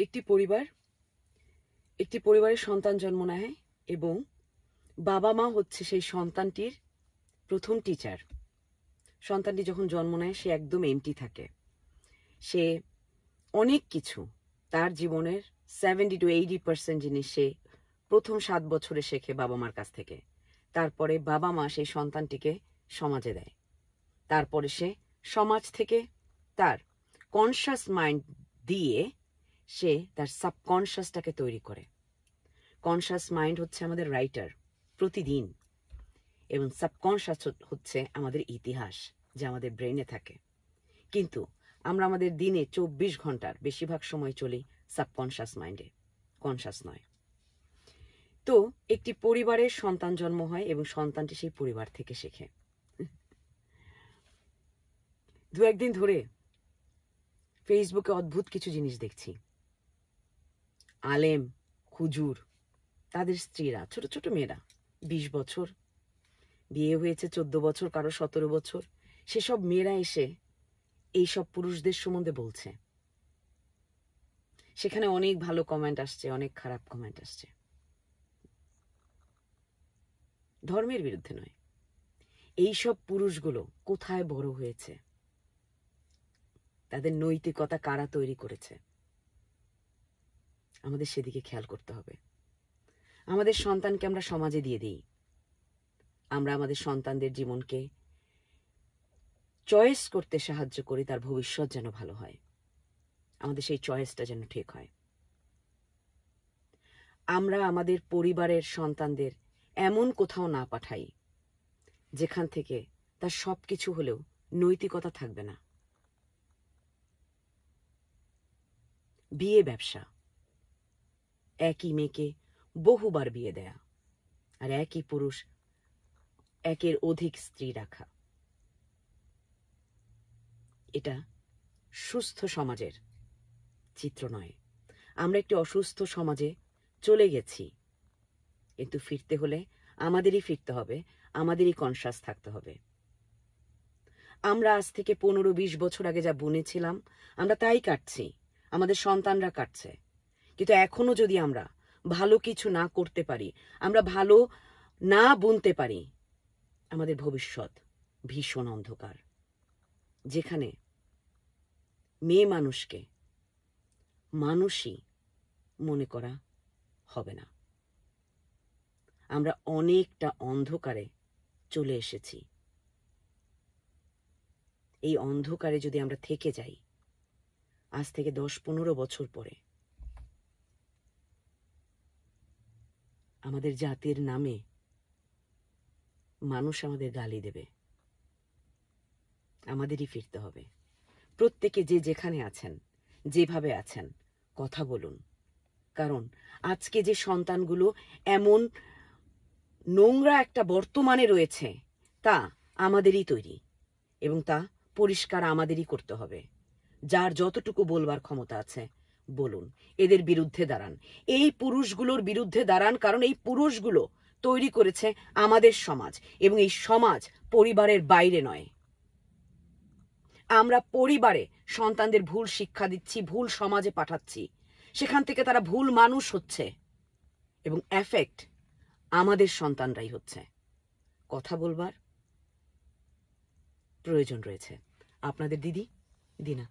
একটি পরিবারের সন্তান জন্ম নেয় এবং বাবা মা হচ্ছে সেই সন্তানটির প্রথম টিচার। সন্তানটি যখন জন্ম নেয় সে একদম এমটি থাকে। সে অনেক কিছু তার জীবনের 70 to 80% জিনিস সে প্রথম 7 বছরে শেখে বাবা মার কাছ থেকে। তারপরে বাবা মা সেই সন্তানটিকে সমাজে দেয়। তারপরে সে সমাজ থেকে তার কনশাস মাইন্ড দিয়ে সে তার সাবকনশাসটাকে তৈরি করে। কনশাস মাইন্ড হচ্ছে আমাদের রাইটার প্রতিদিন, এবং সাবকনশাস হচ্ছে আমাদের ইতিহাস যা আমাদের ব্রেনে থাকে। কিন্তু আমরা আমাদের দিনে 24 ঘন্টার বেশিরভাগ সময় চলি সাবকনশাস মাইন্ডে, কনশাস নয়। তো একটি পরিবারের সন্তান জন্ম হয় এবং সন্তানটি সেই পরিবার থেকে শেখে। দু একদিন ধরে ফেসবুকে অদ্ভুত কিছু জিনিস দেখছি। আলেম, হুজুর, তাদের স্ত্রীরা, ছোট ছোট মেয়েরা, 20 বছর, বিয়ে হয়েছে 14 বছর, কারো 17 বছর, সেসব মেয়েরা এসে এইসব পুরুষদের সম্বন্ধে বলছে। সেখানে অনেক ভালো কমেন্ট আসছে, অনেক খারাপ কমেন্ট আসছে। ধর্মের বিরুদ্ধে নয়, এইসব পুরুষগুলো কোথায় বড় হয়েছে, তাদের নৈতিকতা কারা তৈরি করেছে, আমাদের সেদিকে খেয়াল করতে হবে। আমাদের সন্তানকে আমরা সমাজে দিয়ে দিই, আমরা আমাদের সন্তানদের জীবনকে চয়েস করতে সাহায্য করি, তার ভবিষ্যৎ যেন ভালো হয়, আমাদের সেই চয়েসটা যেন ঠিক হয়। আমরা আমাদের পরিবারের সন্তানদের এমন কোথাও না পাঠাই যেখান থেকে তার সবকিছু হলেও নৈতিকতা থাকবে না। বিয়ে ব্যবসা, একই মেয়েকে বহুবার বিয়ে দেয়া আর একই পুরুষ একের অধিক স্ত্রী রাখা, এটা সুস্থ সমাজের চিত্র নয়। আমরা একটি অসুস্থ সমাজে চলে গেছি, কিন্তু ফিরতে হলে আমাদেরই ফিরতে হবে, আমাদেরই কনশাস থাকতে হবে। আমরা আজ থেকে 15-20 বছর আগে যা বুনেছিলাম আমরা তাই কাটছি, আমাদের সন্তানরা কাটছে। কিন্তু এখনো যদি আমরা ভালো কিছু না করতে পারি, আমরা ভালো না বুনতে পারি, আমাদের ভবিষ্যৎ ভীষণ অন্ধকার, যেখানে মেয়ে মানুষকে মানুষই মনে করা হবে না। আমরা অনেকটা অন্ধকারে চলে এসেছি। এই অন্ধকারে যদি আমরা থেকে যাই আজ থেকে 10-15 বছর পরে, আমাদের জাতির নামে মানুষ আমাদের গালি দেবে। আমাদেরই ফিরতে হবে। প্রত্যেকে যে যেখানে আছেন, যেভাবে আছেন, কথা বলুন। কারণ আজকে যে সন্তানগুলো এমন নোংরা একটা বর্তমানে রয়েছে তা আমাদেরই তৈরি, এবং তা পরিষ্কার আমাদেরই করতে হবে। যার যতটুকু বলবার ক্ষমতা আছে বলুন, এদের বিরুদ্ধে দাঁড়ান, এই পুরুষগুলোর বিরুদ্ধে দাঁড়ান। কারণ এই পুরুষগুলো তৈরি করেছে আমাদের সমাজ, এবং এই সমাজ পরিবারের বাইরে নয়। আমরা পরিবারে সন্তানদের ভুল শিক্ষা দিচ্ছি, ভুল সমাজে পাঠাচ্ছি, সেখান থেকে তারা ভুল মানুষ হচ্ছে, এবং এফেক্ট আমাদের সন্তানরাই হচ্ছে। কথা বলবার প্রয়োজন রয়েছে। আপনাদের দিদি দিনা।